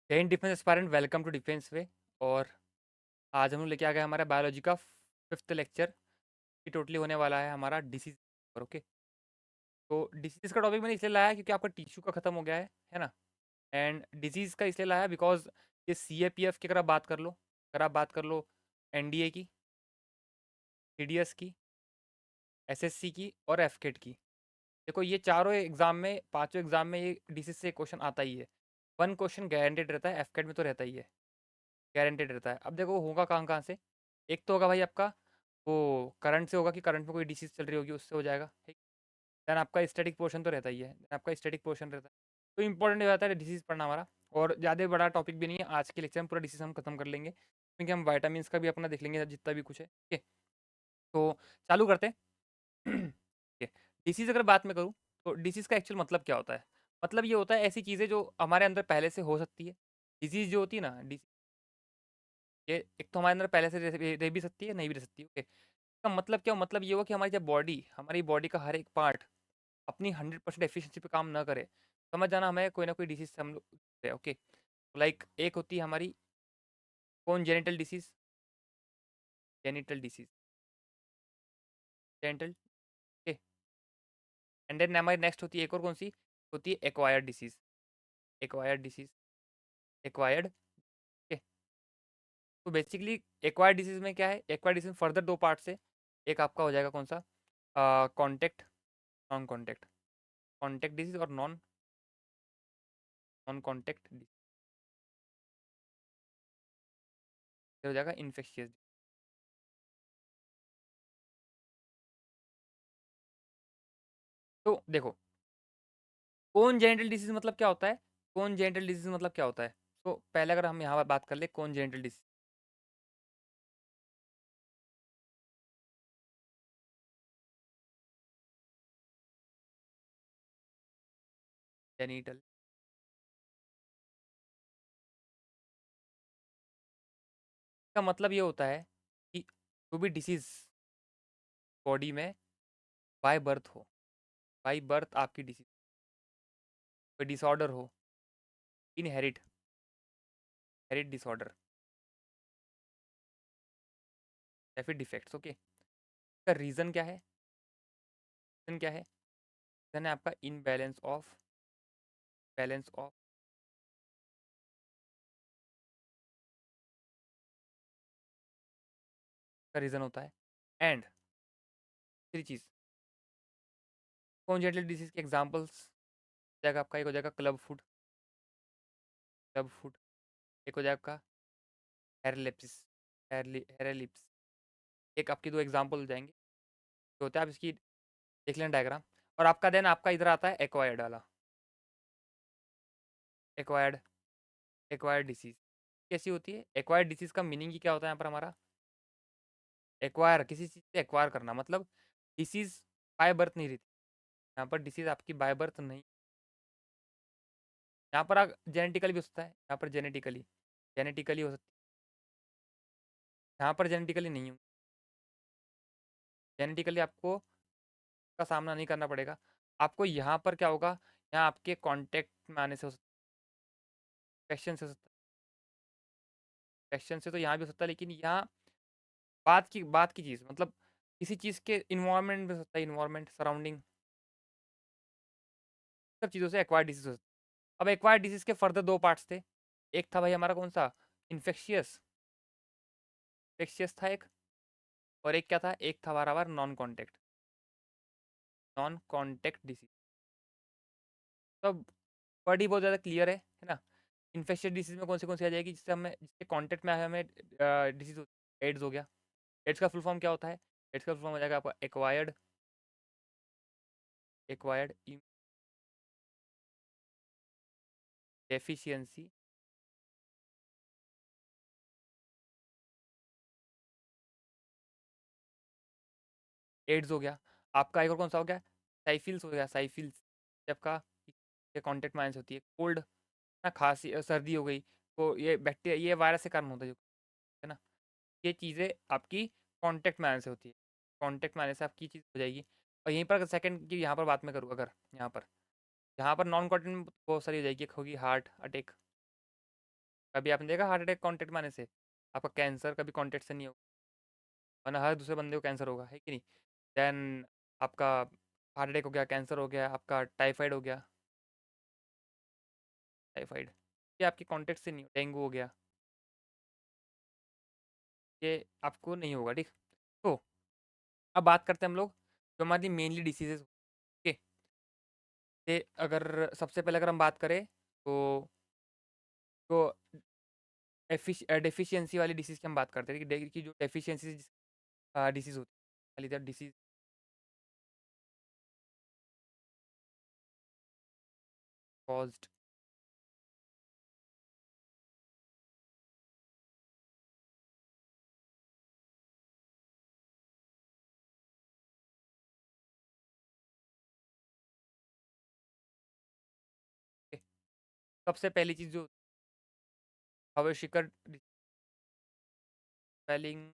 जय Hind defence aspirant, welcome to defence way. और आज हम लोग लेके आ गए हमारा बायोलॉजी का फिफ्थ लेक्चर। ये टोटली होने वाला है हमारा डिसीज पर। ओके, तो डिसीज का टॉपिक मैंने इसलिए लाया क्योंकि आपका टिश्यू का खत्म हो गया है ना। एंड डिजीज का इसलिए लाया बिकॉज ये CAPF की अगर आप बात कर लो, अगर आप बात कर लो NDA की, CDS की, SSC की और FCAT की। देखो ये चारों एग्जाम में, पांचों एग्जाम में ये डिसीज से क्वेश्चन आता ही है। वन क्वेश्चन गारंटेड रहता है, FCAT में तो रहता ही है, गारंटेड रहता है। अब देखो होगा कहाँ कहाँ से। एक तो होगा भाई आपका वो करंट से होगा कि करंट में कोई डिसीज चल रही होगी, उससे हो जाएगा, ठीक। देन आपका स्टैटिक पोर्शन तो रहता ही है, देन आपका स्टैटिक पोर्शन रहता है। तो इंपॉर्टेंट हो जाता है डिसीज पढ़ना हमारा। और ज़्यादा बड़ा टॉपिक भी नहीं है, आज के लेक्चर में पूरा डिसीज हम खत्म कर लेंगे, क्योंकि हम वाइटामिन का भी अपना देख लेंगे जितना भी कुछ है, ठीक है। तो चालू करते हैं। डिसीज अगर बात मैं करूँ तो डिसीज का एक्चुअल मतलब क्या होता है। मतलब ये होता है ऐसी चीज़ें जो हमारे अंदर पहले से हो सकती है। डिजीज जो होती है ना, ये एक तो हमारे अंदर पहले से रह भी सकती है, नहीं भी रह सकती है। ओके, इसका मतलब क्या, मतलब ये हुआ कि हमारी जब बॉडी, हमारी बॉडी का हर एक पार्ट अपनी 100% एफिशिएंसी पे काम ना करे, समझ जाना हमें कोई ना कोई डिसीज से हम लोग। ओके, लाइक एक होती है हमारी कौन genital disease, genital disease, genital. Okay, and then हमारी नेक्स्ट होती है एक और कौन सी, होती है acquired disease, acquired disease, acquired. Okay, तो बेसिकली एक्वायर्ड डिसीज में क्या है, एक्वायर्ड डिसीज में फर्दर दो पार्ट्स है। एक आपका हो जाएगा कौन सा, contact, non contact, contact disease और नॉन नॉन कॉन्टेक्ट हो जाएगा इन्फेक्शियस। तो देखो कौन जेनिटल डिसीज मतलब क्या होता है, कौन जेनिटल डिसीज मतलब क्या होता है। तो पहले अगर हम यहाँ पर बात कर ले कौन जेनिटल डिसीज, जेनिटल का मतलब ये होता है कि जो भी डिसीज बॉडी में बाय बर्थ हो, बाय बर्थ आपकी डिसीज, कोई डिसऑर्डर हो, इनहेरिट, हेरिट डिसऑर्डर या फिर डिफेक्ट्स। ओके, इसका रीज़न क्या है, रीज़न क्या है, रीज़न है आपका इनबैलेंस ऑफ, बैलेंस ऑफ, का रीज़न होता है। एंड तीसरी चीज़, कौन जेनिटल डिसीज के एग्जाम्पल्स जाएगा आपका, एक हो जाएगा क्लब फुट, क्लब फुट, एक हो जाएगा आपका हेरलेप्सिस, हेरलिप्स। एक आपकी दो एग्जाम्पल हो जाएंगे जो होता है, आप इसकी देख लेना डायग्राम। और आपका देन आपका इधर आता है एक्वायर्ड वाला, एक्वायर्ड, एक्वायर्ड डिसीज कैसी होती है। एक्वायर्ड डिसीज का मीनिंग ही क्या होता है यहाँ पर हमारा, एक्वायर, किसी चीज़ से एक्वायर करना, मतलब डिसीज बाय बर्थ नहीं रहती। यहाँ पर डिसीज आपकी बाय बर्थ नहीं, यहाँ पर जेनेटिकली भी हो सकता है, यहाँ पर जेनेटिकली, जेनेटिकली हो सकती है, यहाँ पर जेनेटिकली नहीं हो। जेनेटिकली आपको का सामना नहीं करना पड़ेगा। आपको यहाँ पर क्या होगा, यहाँ आपके कांटेक्ट में आने से हो सकता है, इन्फेक्शन से हो सकता है, इन्फेक्शन से तो यहाँ भी हो सकता है, लेकिन यहाँ बात की चीज़ मतलब किसी चीज़ के इन्वायरमेंट में हो सकता है, इन्वायरमेंट सराउंडिंग, सब चीज़ों से एक्वायर्ड डिसीज हो सकता है। अब एक्वायर्ड डिसीज के फर्दर दो पार्ट्स थे। एक था भाई हमारा कौन सा, इन्फेक्शियस, इन्फेक्शियस था एक। और एक क्या था, एक था हमारा non contact, non contact disease. तो वर्ड ही बहुत ज़्यादा क्लियर है ना। इन्फेक्शियस डिसीज में कौन सी आ जाएगी, जिससे हमें, जिसके कॉन्टेक्ट में हमें डिसीज, एड्स हो गया। एड्स का फुल फॉर्म क्या होता है, एड्स का फुल फॉर्म हो जाएगा आपका एक्वायर्ड, एक्वायर्ड डेफिशिएंसी, एड्स हो गया। आपका एक और कौन सा हो गया, साइफिल्स हो गया, साइफिल्स जब का कॉन्टेक्ट में आने होती है। कोल्ड ना, खांसी, सर्दी हो गई, तो ये बैक्टीरिया, ये वायरस के कारण होता है ना। ये चीज़ें आपकी कॉन्टेक्ट में आने से होती है, कॉन्टेक्ट में आने से आपकी चीज़ हो जाएगी। और यहीं पर सेकंड की यहाँ पर बात मैं करूँ अगर, यहाँ पर नॉन कॉन्टेक्ट में बहुत सारी हो जाएगी, एक होगी हार्ट अटैक, कभी आपने देखा हार्ट अटैक कांटेक्ट में आने से? आपका कैंसर कभी कांटेक्ट से नहीं होगा, वरना हर दूसरे बंदे को कैंसर होगा, है कि नहीं? देन आपका हार्ट अटैक हो गया, कैंसर हो गया, आपका टाइफाइड हो गया, टाइफाइड ये आपके कांटेक्ट से नहीं हो, डेंगू हो गया, ये आपको नहीं होगा, ठीक। तो अब बात करते हैं हम लोग जो हमारी मेनली डिसीजेज, ओके। अगर सबसे पहले अगर हम बात करें तो तो डेफिशिएंसी वाली डिसीज़ की हम बात करते हैं कि जो डेफिशिएंसी डिसीज़ होती है, लीदर डिसीज़ कॉज्ड, सबसे पहली चीज़ जो हवेशिकर स्पेलिंग,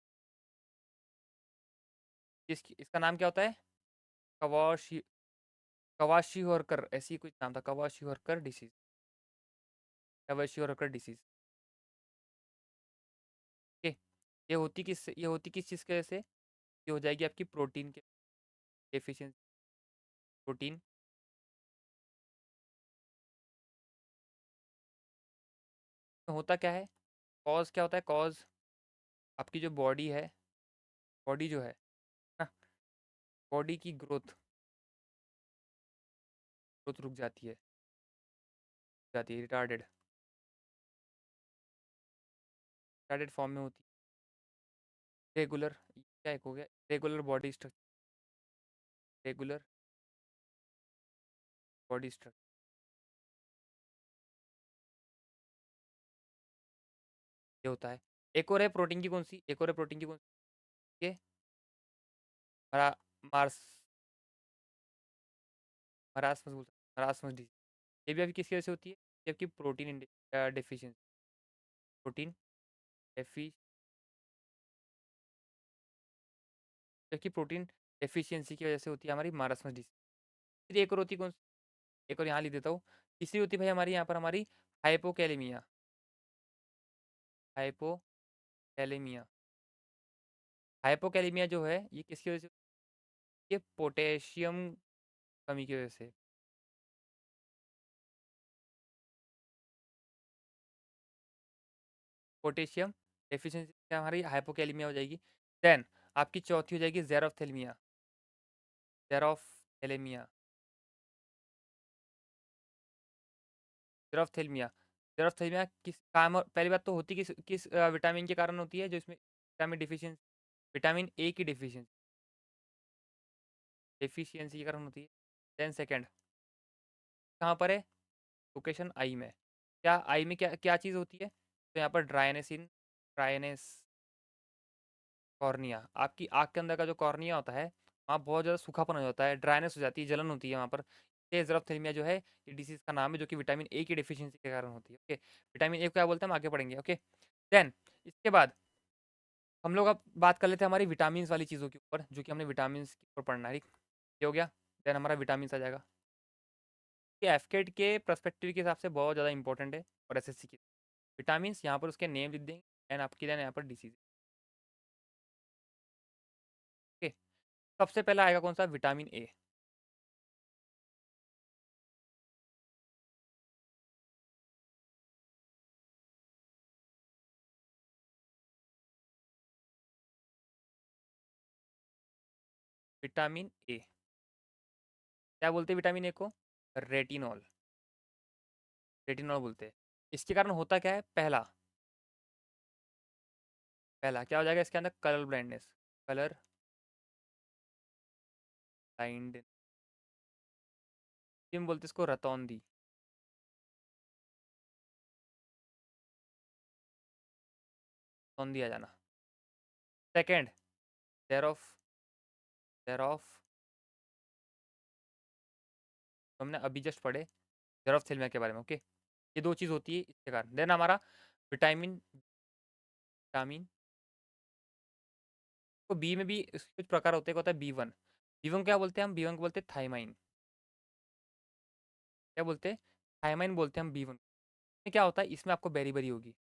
इसका नाम क्या होता है? कवाशी कवाशियोरकर, ऐसी कुछ नाम था, कवाशियोरकर डिसीज़, कवाशियोरकर डिसीज़, ओके। ये होती किस चीज़ की वजह से? ये हो जाएगी आपकी प्रोटीन के डेफिशिएंसी, प्रोटीन। तो होता क्या है? कॉज़ क्या होता है? कॉज़ आपकी जो बॉडी है, बॉडी जो है ना, बॉडी की ग्रोथ ग्रोथ रुक जाती है, रिटार्डेड रिटार्डेड फॉर्म में होती है। रेगुलर, क्या एक हो गया, regular body structure, regular body structure ये होता है। एक और है प्रोटीन की, कौन सी? एक और है प्रोटीन की, कौन सी? ये मरा मार्स मरासमस बोलते हैं, मरासमस डिजीज। ये भी आपकी किसकी वजह से होती है? ये आपकी प्रोटीन डेफिशिएंसी, प्रोटीन डेफी जबकि प्रोटीन डेफिशिएंसी की वजह से होती है हमारी मारसमस डिसीज। फिर एक और होती है कौन सी? एक और यहाँ लिख देता हूँ। तीसरी होती है भाई हमारी यहाँ पर हमारी हाइपोकैलेमिया, हाइपोकैलेमिया। हाइपोकैलेमिया जो है ये किसकी वजह से? ये पोटेशियम कमी की वजह से, पोटेशियम डेफिशिएंसी से हमारी हाइपोकैलेमिया हो जाएगी। देन आपकी चौथी हो जाएगी जेरोफ्थेल्मिया, जेरोफ्थेलेमिया, जेरोफ्थेल्मिया। जेरोफ्थेल्मिया किस काम, पहली बात तो होती किस विटामिन के कारण होती है, जो इसमें विटामिन डिफिशियंसी, विटामिन ए की डिफिशियंसी, डेफिशिएंसी के कारण होती है। देन सेकंड कहाँ पर है? लोकेशन आई में। क्या आई में क्या क्या चीज़ होती है? तो यहाँ पर ड्राइनेस कॉर्निया, आपकी आँख के अंदर का जो कॉर्निया होता है वहाँ बहुत ज़्यादा सूखापन हो जाता है, ड्राइनेस हो जाती है, जलन होती है वहाँ पर। ये ज़ेरोफ्थेल्मिया जो है ये डिसीज़ का नाम है, जो कि विटामिन ए की डिफिशियंसी के कारण होती है, ओके। विटामिन ए को क्या बोलते हैं हम आगे पढ़ेंगे, ओके। देन इसके बाद हम लोग अब बात कर लेते हैं हमारी विटामिन वाली चीज़ों के ऊपर, जो कि हमने विटामिन के ऊपर पढ़ना है, ठीक। ये हो गया। देन हमारा विटामिन आ जाएगा, ये एफकेट के पर्सपेक्टिव के हिसाब से बहुत ज़्यादा इंपॉर्टेंट है, और एसएससी की विटामिन यहाँ पर उसके नेम लिख देंगे, एंड आपकी देन यहाँ पर डिसीज, ओके। सबसे पहला आएगा कौन सा? Vitamin A. विटामिन ए क्या बोलते हैं विटामिन ए को? रेटिनॉल, रेटिनॉल बोलते हैं। इसके कारण होता क्या है? पहला पहला क्या हो जाएगा इसके अंदर? Colour blindness, colour blind, gym बोलते हैं इसको रतौंधी, रतौंधी आ जाना। सेकेंड जेरोफ, जेरोफ हमने अभी जस्ट पढ़े जेरोफ्थेल्मिया के बारे में, ओके। ये दो चीज़ होती है इसके कारण। देन हमारा विटामिन, विटामिन तो बी में भी कुछ प्रकार होते हैं, होता है बी 1। बी 1 क्या बोलते हैं हम? बी 1 को बोलते हैं थाइमाइन। क्या बोलते हैं? थाइमाइन बोलते हैं हम बी 1। क्या होता है इसमें? आपको बेरी बेरी होगी,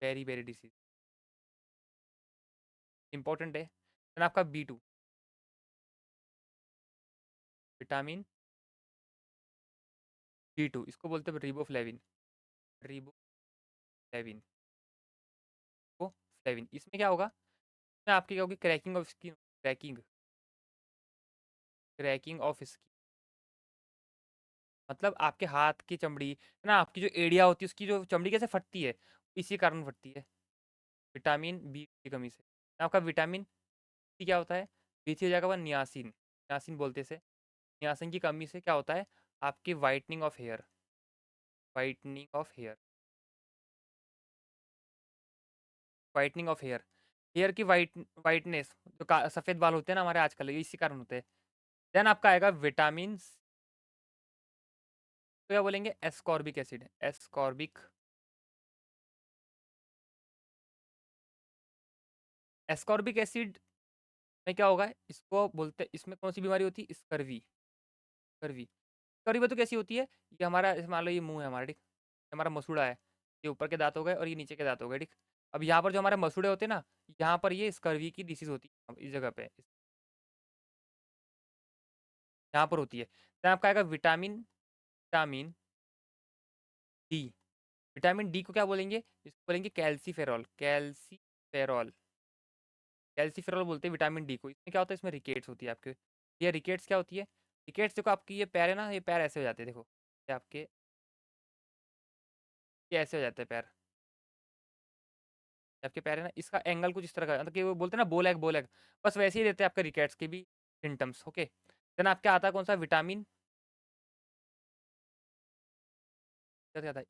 वेरी वेरी डिसीज इंपॉर्टेंट है। देन आपका B2, विटामिन B2, इसको बोलते हैं रिबोफ्लेविन। रिबोफ्लेविन को फ्लेविन, इसमें क्या होगा, इसमें आपकी क्या होगी, cracking of skin, cracking cracking of skin, मतलब आपके हाथ की चमड़ी है ना, आपकी जो एड़िया होती है उसकी जो चमड़ी कैसे फटती है, इसी कारण फटती है, विटामिन बी की कमी से। आपका विटामिन सी क्या होता है, B3 हो जाएगा वह नियासिन, नियासिन बोलते से, नियासिन की कमी से क्या होता है, आपकी whitening of hair, whitening of hair, whitening of hair, hair की वाइटनेस, जो सफ़ेद बाल होते हैं ना हमारे आजकल, ये इसी कारण होते हैं। देन आपका आएगा विटामिन, तो क्या बोलेंगे, ascorbic acid, ascorbic, ascorbic acid में क्या होगा, इसको बोलते हैं, इसमें कौन सी बीमारी होती है, स्कर्वी, स्कर्वी, स्कर्वी तो कैसी होती है, ये हमारा मान लो ये मुंह है हमारा, ठीक, ये हमारा मसूड़ा है, ये ऊपर के दांत हो गए और ये नीचे के दांत हो गए, ठीक। अब यहाँ पर जो हमारे मसूड़े होते हैं ना, यहाँ पर ये स्कर्वी की डिसीज होती है, इस जगह पे यहाँ पर होती है। तो आपका आएगा vitamin, vitamin D, vitamin D को क्या बोलेंगे, इसको बोलेंगे कैल्सीफेरॉल, कैल्सीफेरॉल, कैल्सीफेरॉल बोलते हैं विटामिन डी को। इसमें क्या होता है, इसमें रिकेट्स होती है आपके, ये रिकेट्स क्या होती है, रिकेट्स देखो आपकी ये पैर है ना, ये पैर ऐसे हो जाते हैं, देखो ये आपके, ये ऐसे हो जाते हैं पैर, ये आपके पैर है ना, इसका एंगल कुछ इस तरह का, मतलब कि वो बोलते हैं ना बोलैक, बोलैक, बस वैसे ही देते हैं आपके रिकेट्स के भी सिम्टम्स, ओके। देन आपके आता है कौन सा, विटामिन, क्या आता है,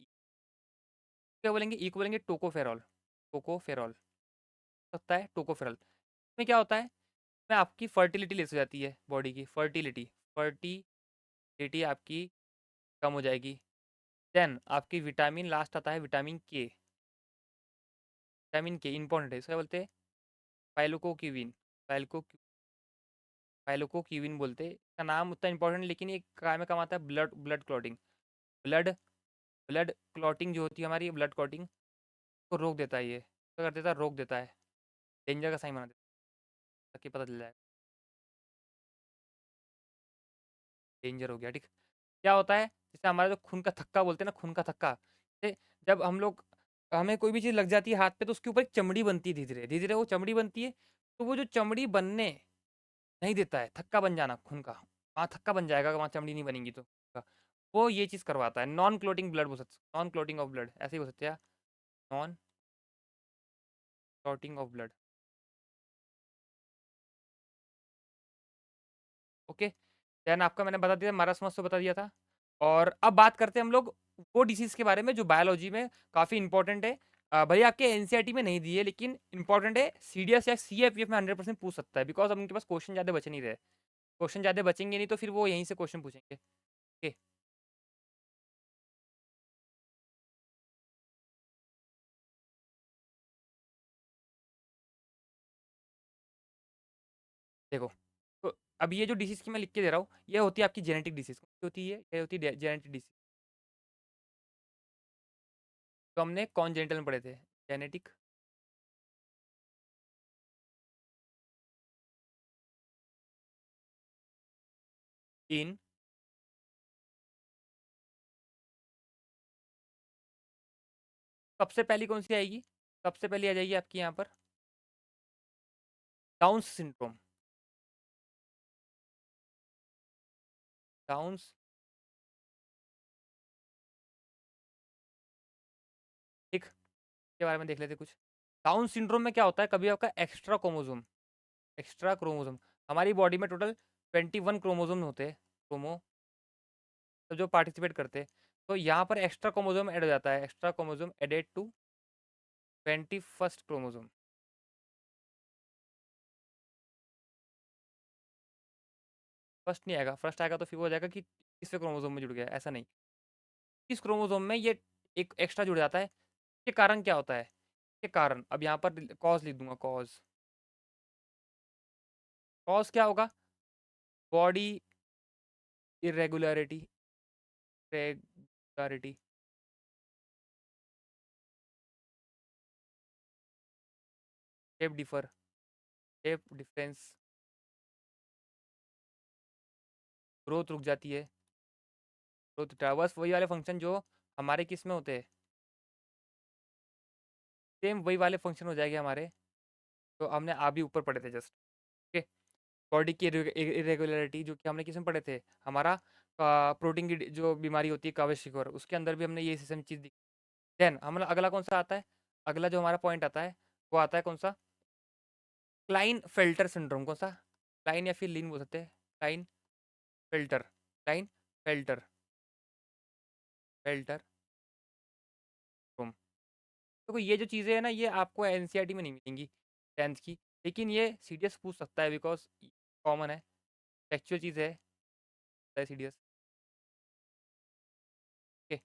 क्या बोलेंगे, ई को बोलेंगे टोकोफेरॉल, टोकोफेरॉल होता है, टोकोफेरॉल में क्या होता है, में आपकी फर्टिलिटी लेस हो जाती है बॉडी की, फर्टिलिटी, फर्टिलिटी आपकी कम हो जाएगी। देन आपकी विटामिन लास्ट आता है, विटामिन के, विटामिन के इंपॉर्टेंट है, इसका बोलते हैं पाइलोकोक्यूविन, पाइलोको पाइलोकोक्यूविन बोलते हैं, इसका नाम उतना इंपॉर्टेंट, लेकिन ये काय में काम आता है, blood blood clotting, blood blood clotting जो होती है हमारी, ब्लड क्लॉटिंग को रोक देता है, ये क्या कर देता है, रोक देता है, डेंजर का साइन बना देता है, ताकि पता चल जाए डेंजर हो गया, ठीक। क्या होता है, जैसे हमारा जो खून का थक्का बोलते हैं ना, खून का थक्का, जैसे जब हम लोग, हमें कोई भी चीज़ लग जाती है हाथ पे, तो उसके ऊपर एक चमड़ी बनती है, धीरे धीरे धीरे धीरे वो चमड़ी बनती है, तो वो जो चमड़ी बनने नहीं देता है, थक्का बन जाना खून का, वहाँ थक्का बन जाएगा, वहाँ चमड़ी नहीं बनेगी तो वो ये चीज़ करवाता है, नॉन क्लोटिंग ब्लड, हो सकता, नॉन क्लोटिंग ऑफ ब्लड, ऐसे ही हो सकते हैं, non clotting of blood, okay. Then आपका मैंने बता दिया, मारास्मस तो बता दिया था। और अब बात करते हैं हम लोग वो डिसीज़ के बारे में जो बायोलॉजी में काफ़ी इंपॉर्टेंट है, भले आपके एनसीईआरटी में नहीं दी है, लेकिन इंपॉर्टेंट है, सीडीएस या सीएफईएफ में 100% पूछ सकता है, बिकॉज अब उनके पास क्वेश्चन ज़्यादा बचे नहीं रहे, क्वेश्चन ज़्यादा बचेंगे नहीं तो फिर वो यहीं से क्वेश्चन पूछेंगे, ओके। देखो, तो अब ये जो डिसीज़ की मैं लिख के दे रहा हूँ, ये होती है आपकी जेनेटिक डिसीज़, होती है, ये होती है जेनेटिक डिसीज़, तो हमने कौन जेनिटल में पढ़े थे, जेनेटिक इन, सबसे पहली कौन सी आएगी, सबसे पहली आ जाएगी आपकी यहाँ पर डाउन सिंड्रोम, डाउन्स, ठीक, के बारे में देख लेते कुछ। डाउन सिंड्रोम में क्या होता है, कभी आपका एक्स्ट्रा क्रोमोसोम, एक्स्ट्रा क्रोमोसोम, हमारी बॉडी में टोटल 21 क्रोमोसोम होते हैं, क्रोमो, तो जो पार्टिसिपेट करते हैं, तो यहाँ पर एक्स्ट्रा क्रोमोसोम ऐड हो जाता है, extra chromosome added to 21st chromosome, first नहीं आएगा, फर्स्ट आएगा तो फिर वो हो जाएगा कि इससे क्रोमोसोम में जुड़ गया, ऐसा नहीं, इस क्रोमोसोम में ये एक एक्स्ट्रा जुड़ जाता है, इसके कारण क्या होता है, के कारण अब यहाँ पर कॉज लिख दूंगा, कॉज, कॉज क्या होगा, body irregularity, regularity, shape differ, shape difference, growth रुक जाती है, ग्रोथ ट्रावर्स वही वाले फंक्शन जो हमारे किस में होते हैं, सेम वही वाले फंक्शन हो जाएंगे हमारे, तो हमने अभी ऊपर पढ़े थे जस्ट। ओके, बॉडी की इरेगुलरिटी जो कि हमने किस में पढ़े थे, हमारा प्रोटीन की जो बीमारी होती है कावेशिकोर, उसके अंदर भी हमने ये सेम चीज़ दिखी। देन हमारा अगला कौन सा आता है, अगला जो हमारा पॉइंट आता है वो आता है कौन सा, क्लाइन फिल्टर सिंड्रोम। कौन सा, क्लाइन या फिर लीन बोल सकते हैं, Klinefelter, Klinefelter, filter syndrome. तो ये जो चीज़ें हैं ना, ये आपको एनसीईआरटी में नहीं मिलेंगी 10th की, लेकिन ये सीडीएस पूछ सकता है बिकॉज कॉमन है, एक्चुअल चीज़ है सीडीएस। ओके,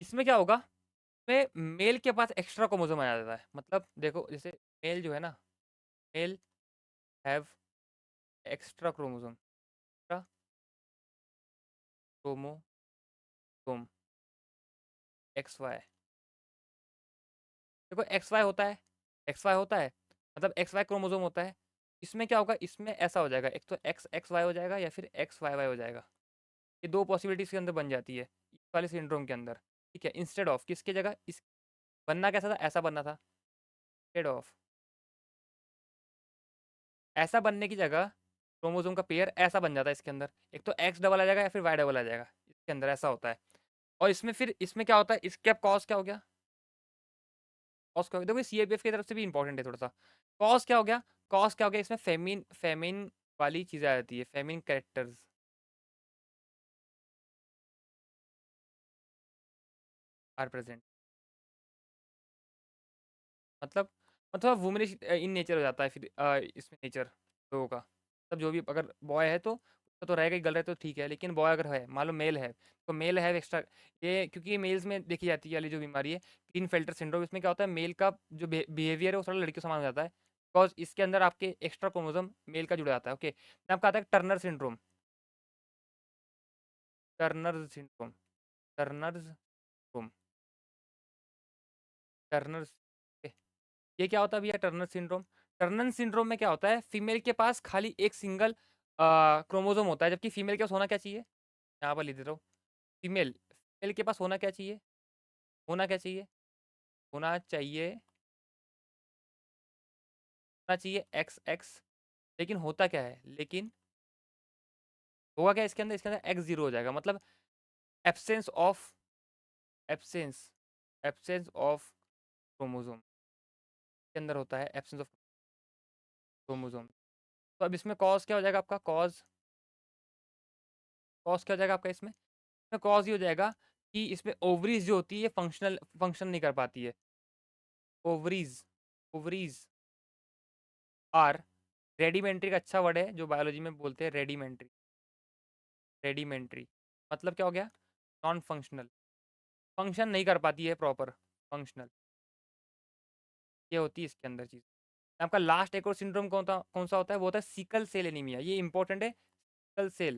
इसमें क्या होगा, में मेल के पास एक्स्ट्रा क्रोमोसोम आ जाता है। मतलब देखो जैसे मेल जो है ना, male have extra chromosome, extra chromosome X Y. देखो एक्स वाई होता है, एक्स वाई होता है, मतलब एक्स वाई क्रोमोसोम होता है। इसमें क्या होगा, इसमें ऐसा हो जाएगा, एक तो एक्स एक्स वाई हो जाएगा या फिर एक्स वाई वाई हो जाएगा। ये दो पॉसिबिलिटीज के अंदर बन जाती है इस वाले सिंड्रोम के अंदर। ठीक है, इंस्टेड ऑफ किसकी जगह, इस बनना कैसा था, ऐसा बनना था, इंस्टेड ऑफ ऐसा बनने की जगह क्रोमोसोम का पेयर ऐसा बन जाता है इसके अंदर, एक तो एक्स डबल आ जाएगा या फिर वाई डबल आ जाएगा, इसके अंदर ऐसा होता है। और इसमें फिर इसमें क्या होता है, इसके अब कॉज क्या हो गया, कॉज क्या हो गया, देखो सीएपीएफ की तरफ से भी इंपॉर्टेंट है थोड़ा सा। कॉज क्या हो गया, कॉज क्या हो गया, इसमें फेमिन फेमिन वाली चीज़ें आ जाती है, फेमिन कैरेक्टर्स आर प्रेजेंट। मतलब मतलब वुमनिश इन नेचर हो जाता है फिर इसमें नेचर लोगों का। मतलब जो भी अगर बॉय है तो उसका तो रहेगा ही, गर्ल है तो ठीक है, लेकिन बॉय अगर है, मान लो मेल है, तो मेल है एक्स्ट्रा, ये क्योंकि ये मेल्स में देखी जाती है वाली जो बीमारी है क्लीन फिल्टर सिंड्रोम, इसमें क्या होता है, मेल का जो बिहेवियर है वो थोड़ा लड़कियों समान हो जाता है, बिकॉज इसके अंदर आपके एक्स्ट्रा क्रोमोसोम मेल का जुड़ा जाता है। ओके, आपका आता है Turner syndrome, Turner syndrome, Turner syndrome, Turner. ये क्या होता है भैया टर्नर सिंड्रोम, टर्नर सिंड्रोम में क्या होता है, फीमेल के पास खाली एक सिंगल क्रोमोसोम होता है, जबकि फीमेल के पास होना क्या चाहिए, यहाँ पर लिख देता हूँ, फीमेल फीमेल के पास होना क्या चाहिए, होना क्या चाहिए, होना चाहिए, होना चाहिए एक्स एक्स, लेकिन होता क्या है, लेकिन होगा क्या इसके अंदर, इसके अंदर एक्स जीरो हो जाएगा, मतलब absence of, absence absence of chromosome के अंदर होता है, एब्सेंस ऑफ क्रोमोसोम। तो अब इसमें कॉज क्या हो जाएगा आपका, कॉज, कॉज क्या हो जाएगा आपका इसमें, कॉज ये हो जाएगा कि इसमें ओवरीज जो होती है फंक्शन नहीं कर पाती है, ओवरीज, ओवरीज आर रेडिमेंट्री, का अच्छा वर्ड है जो बायोलॉजी में बोलते हैं रेडिमेंट्री, रेडिमेंट्री मतलब क्या हो गया, नॉन फंक्शनल, फंक्शन नहीं कर पाती है प्रॉपर, फंक्शनल, ये होती है इसके अंदर चीज़। आपका लास्ट एक और सिंड्रोम कौन सा होता है, वो होता है सिकल सेल एनीमिया, ये इंपॉर्टेंट है, सिकल सेल,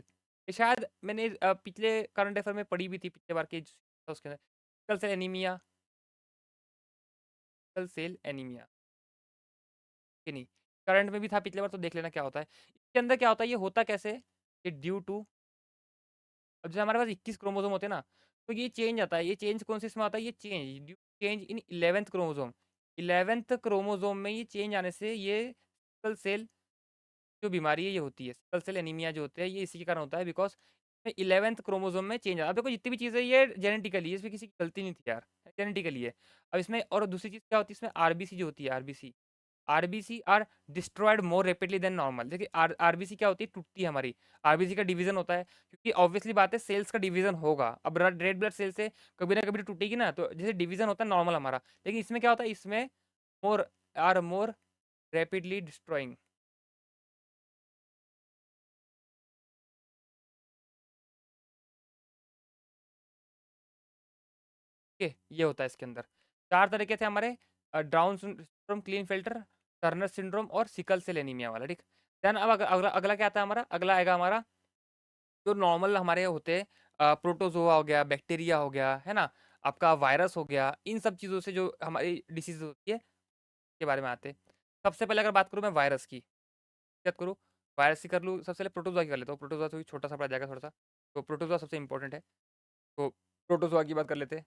ये शायद मैंने पिछले करंट अफेयर में पढ़ी भी थी पिछले बार के उसके अंदर, sickle cell anaemia, sickle cell anaemia कि नहीं, करंट में भी था पिछले बार, तो देख लेना क्या होता है इसके अंदर, क्या होता है, ये होता कैसे, ये ड्यू टू, अब जैसे हमारे पास 21 क्रोमोसोम होते हैं ना, तो ये चेंज आता है, ये चेंज कौन से इसमें आता है, ये change due change in 11th chromosome, 11th chromosome में ये चेंज आने से ये सिकल सेल जो बीमारी है ये होती है, सिकल सेल एनीमिया जो होते हैं ये इसी के कारण होता है, बिकॉज 11th क्रोमोसोम में चेंज आता है। अब देखो जितनी भी चीज़ें ये जेनेटिकली है, इसमें किसी की गलती नहीं थी यार, जेनेटिकली है। अब इसमें और दूसरी चीज़ क्या होती है, इसमें आरबीसी जो होती है, RBC, RBC are destroyed more rapidly than normal. देखिए आरबीसी क्या होती है, टूटती है हमारी, आरबीसी का डिवीजन होता है, क्योंकि ऑब्वियसली बात है सेल्स का डिवीजन होगा, अब रेड ब्लड सेल से कभी ना कभी तो टूटेगी ना, तो जैसे डिवीजन होता है नॉर्मल हमारा, लेकिन इसमें क्या होता है, इसमें more or more rapidly destroying, okay, ये होता है इसके अंदर। चार तरीके थे हमारे, Down syndrome, Klinefelter, Turner syndrome और सिकल सेल एनीमिया वाला, ठीक। देन अब अगला अगला क्या आता है हमारा, अगला आएगा हमारा जो नॉर्मल हमारे होते हैं, प्रोटोजोआ हो गया, बैक्टीरिया हो गया, है ना, आपका वायरस हो गया, इन सब चीज़ों से जो हमारी डिसीज़ होती है, के बारे में आते हैं। सबसे पहले अगर बात करूँ मैं वायरस की, बात करूँ, वायरस की कर लूँ, सबसे पहले प्रोटोज़ोआ की कर लेता हूँ। प्रोटोज़ोआ तो छोटा-सा पड़ जाएगा थोड़ा-सा, तो प्रोटोज़ोआ सबसे इम्पोर्टेंट है। तो प्रोटोज़ोआ की बात कर लेते हैं।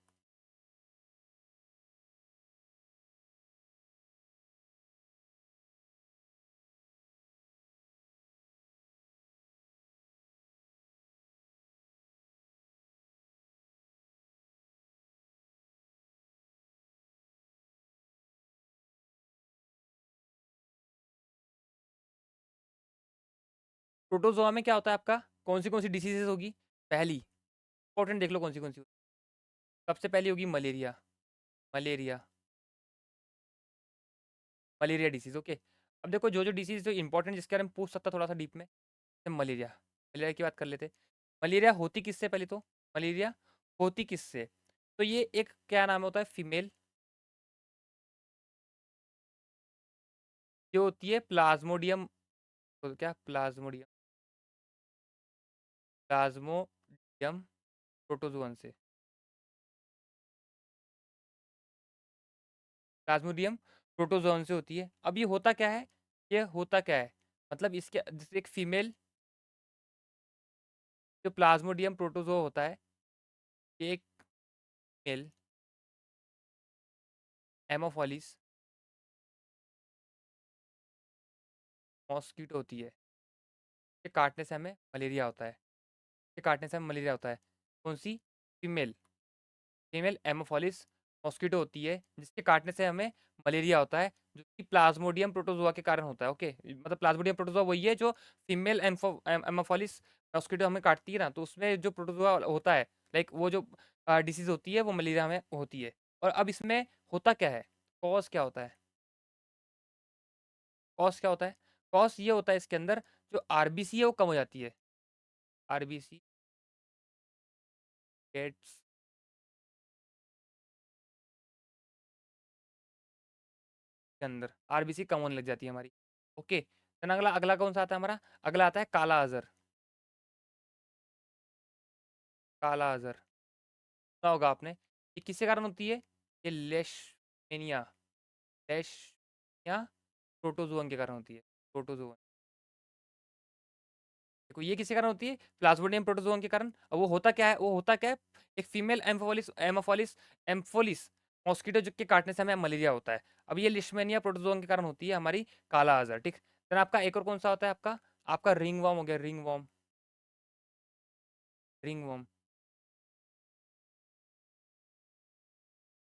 प्रोटोज़ोआ में क्या होता है आपका, कौन सी डिसीज़ेज़ होगी? पहली, इम्पोर्टेंट देख लो कौन सी होगी। सबसे पहली होगी malaria, malaria, malaria disease, okay. अब देखो जो-जो डिसीज़ जो इम्पोर्टेंट जिसके बारे में पूछ सकता थोड़ा-सा डीप में, मलेरिया, मलेरिया की बात कर लेते हैं। मलेरिया होती किससे पहले तो? मलेरिया होती किससे? तो ये एक क्या नाम होता है फीमेल, जो होती है प्लाज्मोडियम, तो क्या प्लाज्मोडियम, प्लाज्मोडियम प्रोटोज़ोअन से, प्लाज्मोडियम प्रोटोज़ोअन से होती है। अब ये होता क्या है? ये होता क्या है? मतलब इसके जैसे एक फीमेल, जो प्लाज्मोडियम प्रोटोज़ोआ होता है, ये एक मेल एमोफिलिस मॉस्किटो होती है। ये काटने से हमें मलेरिया होता है। ये काटने से हमें मलेरिया होता है। कौन-सी? फीमेल, फीमेल एमोफिलिस मॉस्किटो होती है, जिसके काटने से हमें मलेरिया होता है, जो कि प्लाज्मोडियम प्रोटोज़ोआ के कारण होता है, ओके। मतलब प्लाज्मोडियम प्रोटोज़ोआ वही है जो फीमेल एमोफिलिस मॉस्किटो हमें काटती है ना, तो उसमें जो प्रोटोज़ोआ होता है, लाइक वो जो डिसीज़ होती है, वो मलेरिया में होती है। और अब इसमें होता क्या है? कॉज़ क्या होता है? कॉज़ क्या होता है? कॉज़ ये होता है इसके अंदर, जो आरबीसी है वो कम हो जाती है। आरबीसी गेट्स के अंदर आरबीसी कम होने लग जाती है हमारी। ओके, देन अगला अगला कौन सा आता है हमारा? अगला आता है काला अज़र। काला अज़र सुना होगा आपने। ये किसके कारण होती है? ये लेशमेनिया, लेशमेनिया प्रोटोज़ोअन के कारण होती है। प्रोटोज़ोअन, देखो ये किसके कारण होती है? प्लाज्मोडियम प्रोटोज़ोअन के कारण। अब वो होता क्या है? वो होता क्या है? एक फीमेल एम्फोलिस मॉस्किटो जो के काटने से हमें मलेरिया होता है। अब ये लिशमेनिया प्रोटोज़ोअन के कारण होती है हमारी काला अज़र, ठीक। देन आपका एक और कौन-सा होता है आपका? आपका रिंगवर्म हो गया, रिंगवर्म, रिंगवर्म,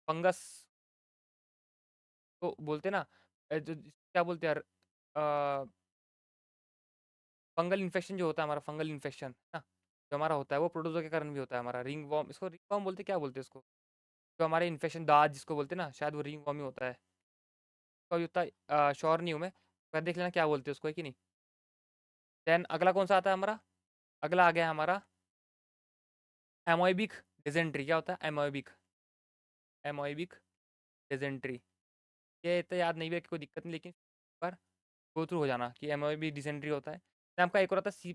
फंगस तो बोलते हैं ना, जो क्या बोलते हैं यार, फंगल इन्फेक्शन जो होता है हमारा, फंगल इन्फेक्शन ना, जो हमारा होता है वो प्रोटोज़ोआ के कारण भी होता है हमारा। रिंगवर्म, इसको रिंगवर्म बोलते हैं, क्या बोलते हैं इसको? जो हमारे इन्फेक्शन दाद जिसको बोलते हैं ना, शायद वो रिंगवर्म ही होता है। तो उतना श्योर नहीं हूँ मैं, पर देख लेना क्या बोलते हैं उसको, है कि नहीं। देन अगला कौन सा आता है हमारा? अगला आ गया हमारा एमोइबिक डिजेंट्री। क्या होता है? Amoebic, amoebic dysentery. ये इतना याद नहीं भी है कि कोई दिक्कत नहीं, लेकिन पर गो थ्रू हो जाना कि एमोइबिक डिजेंट्री होता है। देन आपका एक और आता है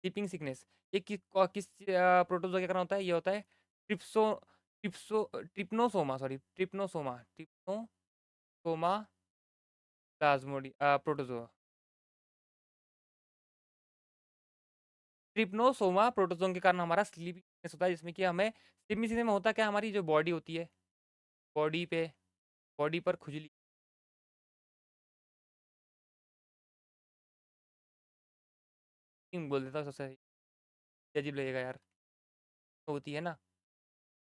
स्लीपिंग सिकनेस। ये किस प्रोटोजोआ के कारण होता है? ये होता है ट्रिप्सो trypanosoma, sorry trypanosoma, trypanosoma plasmodium protozoa, trypanosoma protozoan के कारण हमारा स्लीपिंग सिकनेस होता है, जिसमें कि हमें स्लीपिंग सिकनेस में होता क्या है, हमारी जो बॉडी होती है, बॉडी पे बॉडी पर खुजली बोल देता हूँ सबसे सही, अजीब लगेगा यार, होती है ना,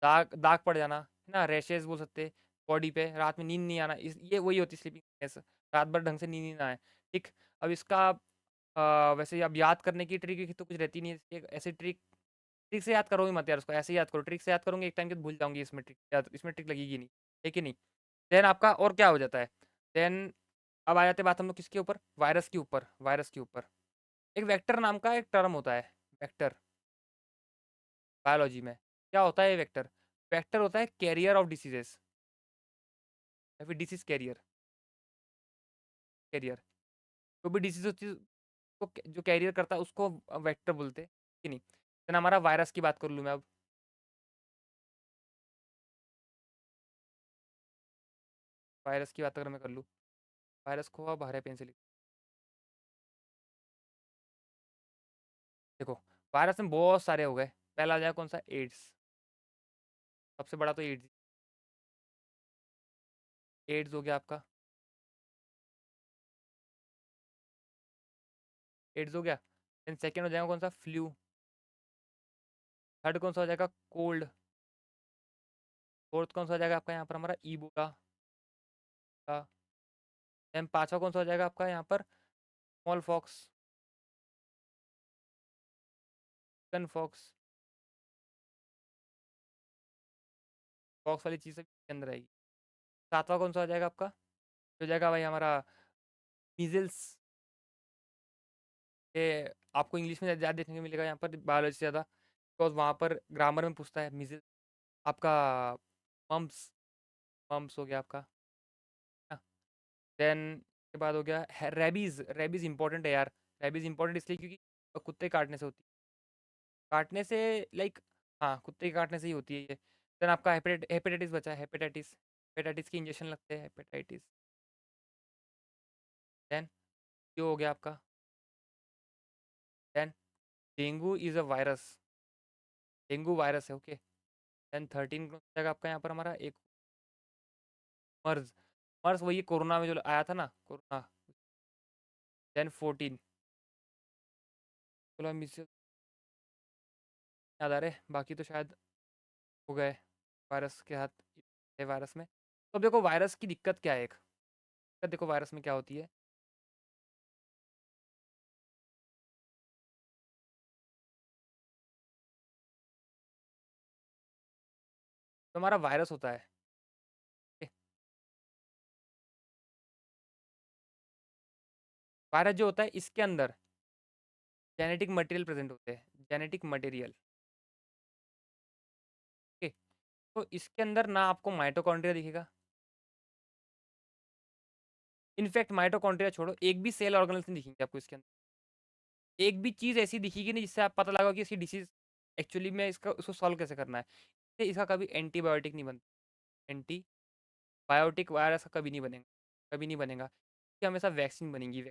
दाग दाग पड़ जाना है ना, रैशेज़ बोल सकते हैं बॉडी पे, रात में नींद नहीं आना, इस ये वही होती है स्लीपिंग सिकनेस, रात भर ढंग से नींद नहीं ना आए, ठीक। अब इसका वैसे अब याद करने की ट्रिक तो कुछ रहती नहीं है, एक ऐसी ट्रिक, ट्रिक से याद करोगे मत यार उसको, ऐसे ही याद करो, ट्रिक से याद करोगे एक टाइम के बाद भूल जाओगे, इसमें ट्रिक याद, इसमें ट्रिक लगेगी नहीं, है कि नहीं। देन आपका और क्या हो जाता है, देन अब आ जाते हैं बात हम लोग किसके ऊपर, वायरस के ऊपर, वायरस के ऊपर। एक वेक्टर नाम का एक टर्म होता है, वेक्टर, बायोलॉजी में क्या होता है ये वेक्टर? वेक्टर होता है कैरियर ऑफ डिसीजेस, या फिर डिसीज कैरियर, कैरियर, जो भी डिसीज होती है, जो कैरियर करता है उसको वेक्टर बोलते हैं कि नहीं। देन हमारा वायरस की बात कर लूँ मैं अब। वायरस की बात अगर मैं कर लूँ, वायरस को अब हरे पेन से लिख। देखो, वायरस में बहुत सारे हो गए। पहला आ जाएगा कौन सा, एड्स। सबसे बड़ा तो एड्स, एड्स हो गया आपका। एड्स हो गया। देन सेकेंड हो जाएगा कौन सा, फ्लू। थर्ड कौन सा हो जाएगा, कोल्ड। फोर्थ कौन सा हो जाएगा आपका यहाँ पर, हमारा ईबोला का। देन पांचवा कौन सा हो जाएगा आपका यहाँ पर, smallpox, chickenpox. Pox वाली चीज़ के अंदर आएगी। सातवां कौन सा हो जाएगा आपका, हो जाएगा भाई हमारा मीजल्स। ये आपको इंग्लिश में ज़्यादा देखने को मिलेगा यहाँ पर, बायोलॉजी से ज़्यादा, बिकॉज वहाँ पर ग्रामर में पूछता है मीजल्स। आपका मम्स, मम्स हो गया आपका। देन के बाद हो गया रेबीज। रेबीज इंपॉर्टेंट है यार। रेबीज इंपॉर्टेंट इसलिए क्योंकि कुत्ते काटने से होती है, काटने से, लाइक, हाँ कुत्ते के काटने से ही होती है ये। देन आपका हेपेटाइटिस बचा है, हेपेटाइटिस। हेपेटाइटिस की इंजेक्शन लगते हैं, हेपेटाइटिस। देन ये हो गया आपका। Then dengue is a virus, dengue virus है, ओके। देन 13 कौन सा जाएगा आपका यहाँ पर हमारा, एक मर्ज। मर्ज वही कोरोना में जो आया था ना, कोरोना। देन 14 चलो मिस याद आ रहे, बाकी तो शायद हो गए वायरस के हाथ है वायरस में। तो अब देखो वायरस की दिक्कत क्या है, एक दिक्कत देखो वायरस में क्या होती है। तो हमारा वायरस होता है, वायरस जो होता है इसके अंदर जेनेटिक मटेरियल प्रेजेंट होते हैं, जेनेटिक मटेरियल, ओके। तो इसके अंदर ना आपको माइटोकॉन्ड्रिया दिखेगा। इनफैक्ट माइटोकॉन्ड्रिया छोड़ो, एक भी सेल ऑर्गेनल्स नहीं दिखेंगे आपको इसके अंदर। एक भी चीज़ ऐसी दिखेगी नहीं जिससे आप पता लगा कि इसकी डिसीज एक्चुअली में इसका उसको सॉल्व कैसे करना है। इसका कभी एंटीबायोटिक नहीं बनता। एंटी बायोटिक वायरस का कभी नहीं बनेगा, कभी नहीं बनेगा। ये हमेशा वैक्सीन बनेगी,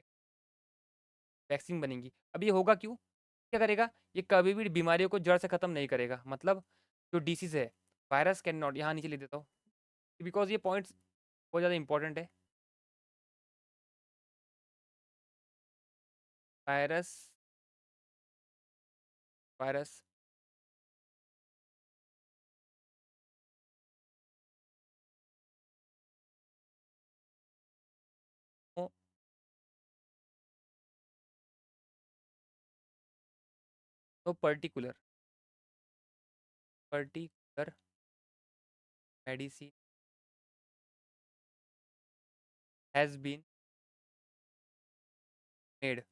वैक्सीन बनेगी। अब ये होगा क्यों, क्या करेगा, ये कभी भी बीमारियों को जड़ से ख़त्म नहीं करेगा। मतलब जो डिसीज़ है, वायरस कैन नॉट, यहाँ नीचे लिख देता हूँ बिकॉज ये पॉइंट्स बहुत ज़्यादा इंपॉर्टेंट है। Virus, virus no, no particular, particular medicine has been made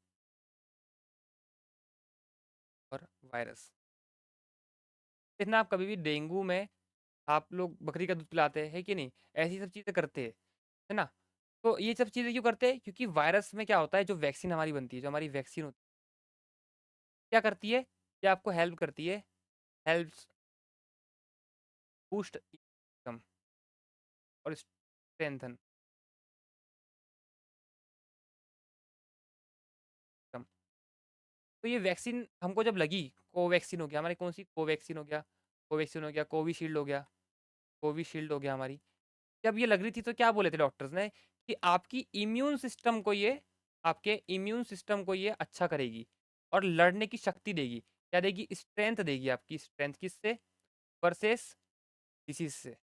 for virus. देखना, आप कभी भी डेंगू में आप लोग बकरी का दूध पिलाते हैं कि नहीं, ऐसी सब चीज़ें करते हैं, है ना। तो ये सब चीज़ें क्यों करते हैं, क्योंकि वायरस में क्या होता है, जो वैक्सीन हमारी बनती है, जो हमारी वैक्सीन होती है, क्या करती है, ये आपको हेल्प करती है, हेल्प्स बूस्ट इम्यून और स्ट्रेंथन। तो ये वैक्सीन हमको जब लगी, कोवैक्सीन हो गया हमारी, कौन सी कोवैक्सीन हो गया, कोवैक्सीन हो गया, कोविशील्ड हो गया, कोविशील्ड हो गया हमारी। जब ये लग रही थी तो क्या बोले थे डॉक्टर्स ने, कि आपकी इम्यून सिस्टम को ये, आपके इम्यून सिस्टम को ये अच्छा करेगी और लड़ने की शक्ति देगी। क्या देगी, स्ट्रेंथ देगी, आपकी स्ट्रेंथ किससे, वर्सेस डिसीज से,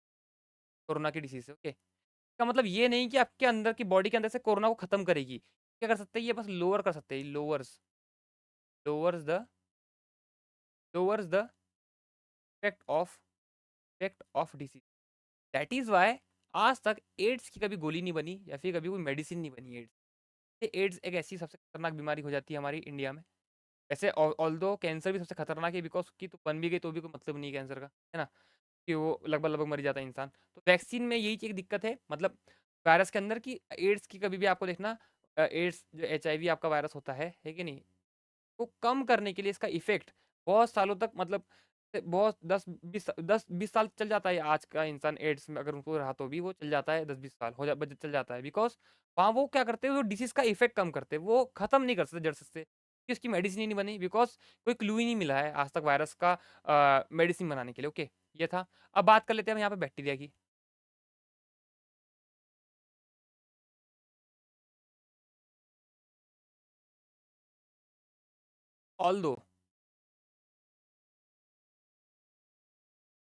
कोरोना की डिसीज से, ओके। इसका मतलब ये नहीं कि आपके अंदर की बॉडी के अंदर से कोरोना को खत्म करेगी। क्या कर सकते हैं, ये बस लोअर कर सकते हैं, lowers, lowers the, lowers the effect of disease. That is why आज तक एड्स की कभी गोली नहीं बनी या फिर कभी कोई मेडिसिन नहीं बनी एड्स। ये एड्स एक ऐसी सबसे खतरनाक बीमारी हो जाती है हमारी इंडिया में। वैसे ऑल दो कैंसर भी सबसे खतरनाक है, बिकॉज की तो बन भी गई तो भी कोई मतलब नहीं है कैंसर का, है ना, कि वो लगभग लगभग मर जाता है इंसान। तो वैक्सीन में यही एक दिक्कत है, मतलब वायरस के अंदर की, एड्स की कभी भी आपको देखना एड्स जो एचआईवी आपका वायरस होता है कि नहीं, को कम करने के लिए इसका इफ़ेक्ट बहुत सालों तक, मतलब बहुत 10-20 साल चल जाता है। आज का इंसान एड्स में अगर उनको रहा तो भी वो चल जाता है, 10-20 साल हो जा बच चल जाता है, बिकॉज़ वहाँ वो क्या करते हैं, वो डिसीज़ का इफ़ेक्ट कम करते हैं, वो ख़त्म नहीं कर सकते जड़ से, क्योंकि उसकी मेडिसिन ही नहीं बनी, बिकॉज़ कोई क्लू ही नहीं मिला है आज तक वायरस का मेडिसिन बनाने के लिए। ओके, ये था। अब बात कर लेते हैं हम यहाँ पे बैक्टीरिया की। Although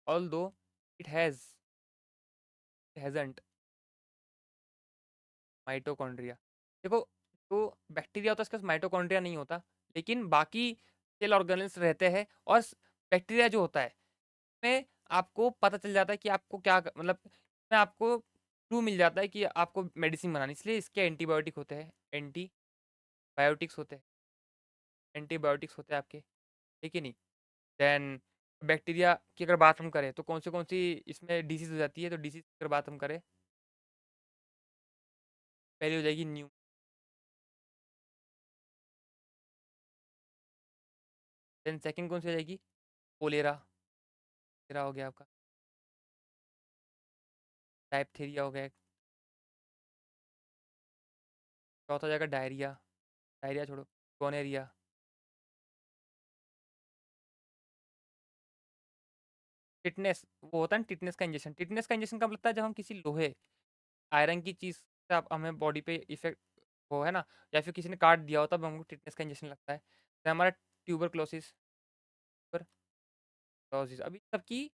although it hasn't mitochondria. देखो, जो बैक्टीरिया होता है उसके पास माइटोकॉन्ड्रिया नहीं होता, लेकिन बाकी सेल ऑर्गेनेल्स रहते हैं। और बैक्टीरिया जो होता है में आपको पता चल जाता है कि आपको क्या मतलब में आपको क्लू मिल जाता है कि आपको मेडिसिन बनानी, इसलिए इसके एंटीबायोटिक होते हैं, एंटीबायोटिक्स होते हैं, एंटीबायोटिक्स होते हैं आपके, ठीक है नहीं। देन बैक्टीरिया की अगर बात हम करें तो कौन सी इसमें डिसीज हो जाती है, तो डिसीज की अगर बात हम करें, पहली हो जाएगी न्यू। देन सेकंड कौन सी हो जाएगी, कोलेरा, कोलेरा हो गया आपका। टाइपथीरिया हो गया। चौथा हो जाएगा डायरिया, डायरिया छोड़ो, गोनेरिया। टिटनेस, वो होता है ना टिटनेस का इंजेक्शन। टिटनेस का इंजेक्शन कब लगता है, जब हम किसी लोहे, आयरन की चीज़ से आप हमें बॉडी पे इफेक्ट हो, है ना, या फिर किसी ने काट दिया हो, तब हमको टिटनेस का इंजेक्शन लगता है। तो हमारा ट्यूबरक्लोसिस, ट्यूबरक्लोसिस अभी सबकी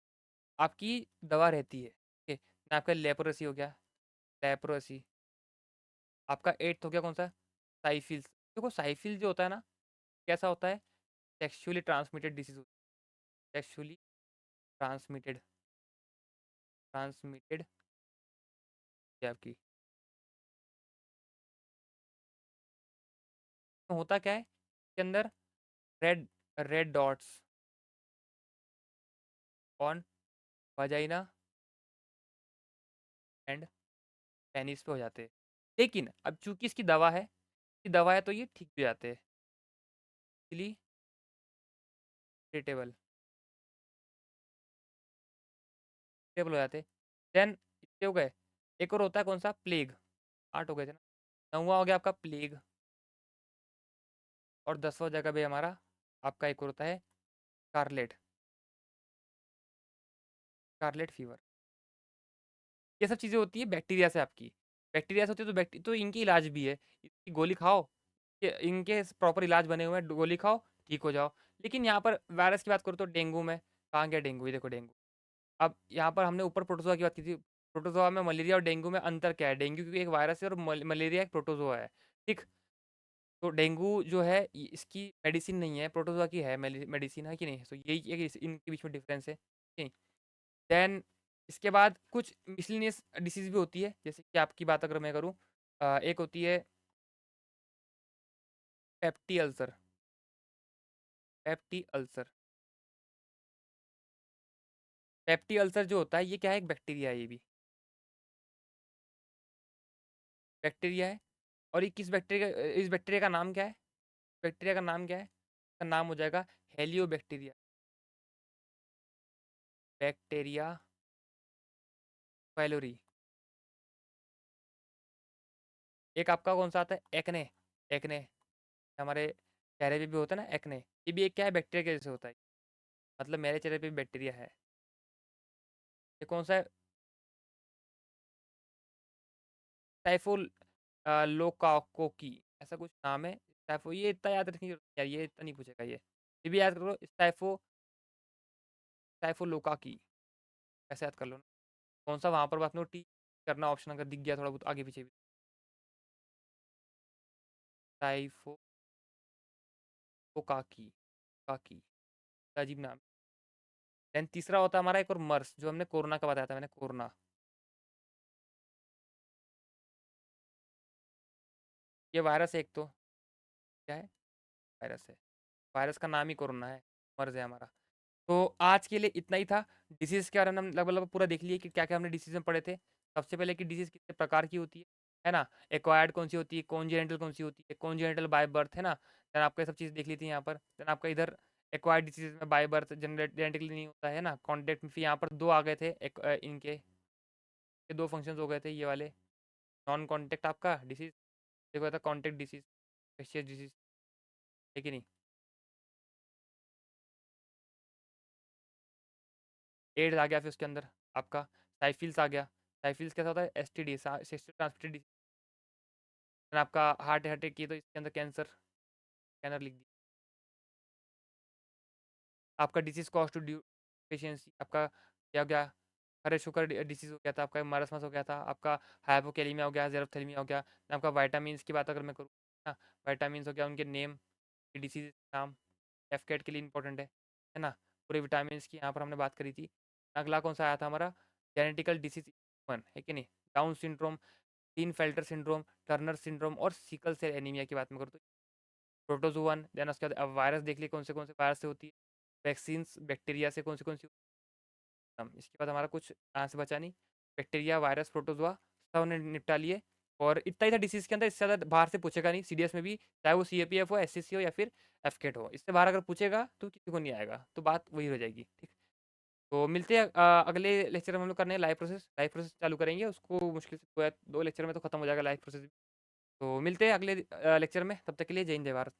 आपकी दवा रहती है। ओके, आपका लेप्रोसी हो गया, लेप्रोसी। आपका एट्थ हो गया कौन सा, साइफिल्स। देखो साइफिल जो होता है ना, कैसा होता है, सेक्सुअली ट्रांसमिटेड डिसीज होता है, सेक्सुअली ट्रांसमिटेड, ट्रांसमिटेड आपकी। तो होता क्या है इसके अंदर, red red dots on vagina and penis पे हो जाते हैं। लेकिन अब चूंकि इसकी दवा है, इसकी दवा है, तो ये ठीक हो जाते हैं, इसीलिए ट्रीटेबल, ट्रीटेबल हो जाते हैं। देन इसके हो गए, एक और होता है कौन सा, प्लेग। 8 हो गए थे ना, 9वां हो गया आपका प्लेग। और 10वां जगह पे हमारा आपका एक और होता है कारलेट, कारलेट फीवर। ये सब चीज़ें होती है बैक्टीरिया से आपकी, बैक्टीरिया से होती है, तो तो इनकी इलाज भी है, इसकी गोली खाओ, इनके प्रॉपर इलाज बने हुए हैं, गोली खाओ ठीक हो जाओ। लेकिन यहाँ पर वायरस की बात करूँ तो डेंगू में, कहाँ गया डेंगू, ये देखो डेंगू। अब यहाँ पर हमने ऊपर प्रोटोजोआ की बात की थी, प्रोटोजोआ में मलेरिया और डेंगू में अंतर क्या है, डेंगू क्योंकि एक वायरस है और मलेरिया एक प्रोटोजोआ है, ठीक। तो डेंगू जो है इसकी मेडिसिन नहीं है, प्रोटोजोआ की है मेडिसिन, है कि नहीं, तो यही है कि इनके बीच में डिफरेंस है, ठीक। देन इसके बाद कुछ मिसलिनियस डिसीज भी होती है, जैसे कि आपकी बात अगर मैं करूँ, एक होती है पेप्टी अल्सर, पेप्टी अल्सर। पेप्टी अल्सर जो होता है ये क्या है, एक बैक्टीरिया है, ये भी बैक्टीरिया है। और ये किस बैक्टीरिया, इस बैक्टीरिया का नाम क्या है, बैक्टीरिया का नाम क्या है, इसका नाम हो जाएगा हेलियोबैक्टीरिया, बैक्टीरिया फाइलोरी। एक आपका कौन सा आता है, एक्ने, एक्ने हमारे चेहरे पे भी होता है ना एक्ने, ये भी एक क्या है, बैक्टीरिया के जैसे होता है, मतलब मेरे चेहरे पे भी बैक्टीरिया है। ये कौन सा है, टाइफोल लोकाकोकी, ऐसा कुछ नाम है। टाइफो, ये इतना याद रखने की जरूरत नहीं है, ये इतना नहीं पूछेगा ये भी याद करो, टाइफो, टाइफो लोकाकी, ऐसे याद कर लो ना। कौन सा वहाँ पर बात नो टी करना ऑप्शन अगर दिख गया थोड़ा बहुत आगे पीछे भी, टाइफो लोकाकी, काकी, अजीब नाम। देन तीसरा होता है हमारा एक और मर्स, जो हमने कोरोना का बताया था मैंने, कोरोना। ये वायरस है एक तो, क्या है, वायरस है, वायरस का नाम ही कोरोना है, मर्ज है हमारा। तो आज के लिए इतना ही था। डिसीज़ के बारे में हम लगभग लगभग पूरा देख लिए कि क्या क्या हमने डिसीज़ में पढ़े थे। सबसे पहले कि डिसीज़ कितने प्रकार की होती है, है ना? एक्वायर्ड कौन सी होती है, कॉन्जेनिटल कौन सी होती है, कॉन्जेनिटल बाय बर्थ, है ना? देन आपको ये सब चीज़ देख ली थी यहाँ पर। देन आपका इधर एक्वायर्ड डिसीज़ में बाय बर्थ जेनेटिकली नहीं होता है ना? कॉन्टैक्ट में फिर यहाँ पर 2 आ गए थे इनके ये 2 फंक्शंस हो गए थे ये वाले। नॉन कॉन्टैक्ट आपका डिसीज़, एक होता है कॉन्टैक्ट डिसीज़, इंफेक्शियस डिसीज़, है कि नहीं? एड्स आ गया फिर उसके अंदर आपका, साइफिल्स आ गया। साइफिल्स कैसा होता है? STD sexually transmitted disease. Then आपका हार्ट अटैक की तो इसके अंदर कैंसर, स्कैनर लिख दिया। आपका disease cause to due deficiency आपका क्या हो गया? अरे शुगर डिसीज़ हो गया था, आपका मारसमस हो गया था, आपका हाइपोकैलेमिया हो गया, ज़ेरोथैलेमिया हो गया। देन आपका विटामिन्स की बात अगर मैं करूँ ना, विटामिन्स हो गया, उनके नेम, डिसीज़ नाम, एफकेट के लिए इंपॉर्टेंट है ना? पूरे विटामिन्स की यहाँ पर हमने बात करी थी। अगला कौन सा आया था हमारा? जेनेटिकल डिसीज़ 1 है कि नहीं? Down syndrome, Klinefelter syndrome, Turner syndrome और सिकल सेल एनीमिया की बात मैं करूँ तो प्रोटोज़ोवन, देन उसके बाद अब वायरस देख लिए कौन से वायरस से होती है। वैक्सीन्स बैक्टीरिया से कौन सी इसके बाद हमारा कुछ यहाँ से बचा नहीं। बैक्टीरिया, वायरस, प्रोटोज़ोआ सब हमने निपटा लिए। और इतना ही था डिसीज़ के अंदर, इससे ज़्यादा बाहर से पूछेगा नहीं सीडीएस में भी, चाहे वो सीएपीएफ हो, एससीसी हो या फिर एफकेट हो। इससे बाहर अगर पूछेगा तो किसी को नहीं आएगा, तो बात वही हो जाएगी, ठीक। तो मिलते हैं अगले लेक्चर में हम लोग करने हैं लाइव प्रोसेस चालू करेंगे, उसको मुश्किल से 2 लेक्चर में तो खत्म हो जाएगा लाइव प्रोसेस। तो मिलते हैं अगले लेक्चर में, तब तक के लिए जय हिंद जय भारत।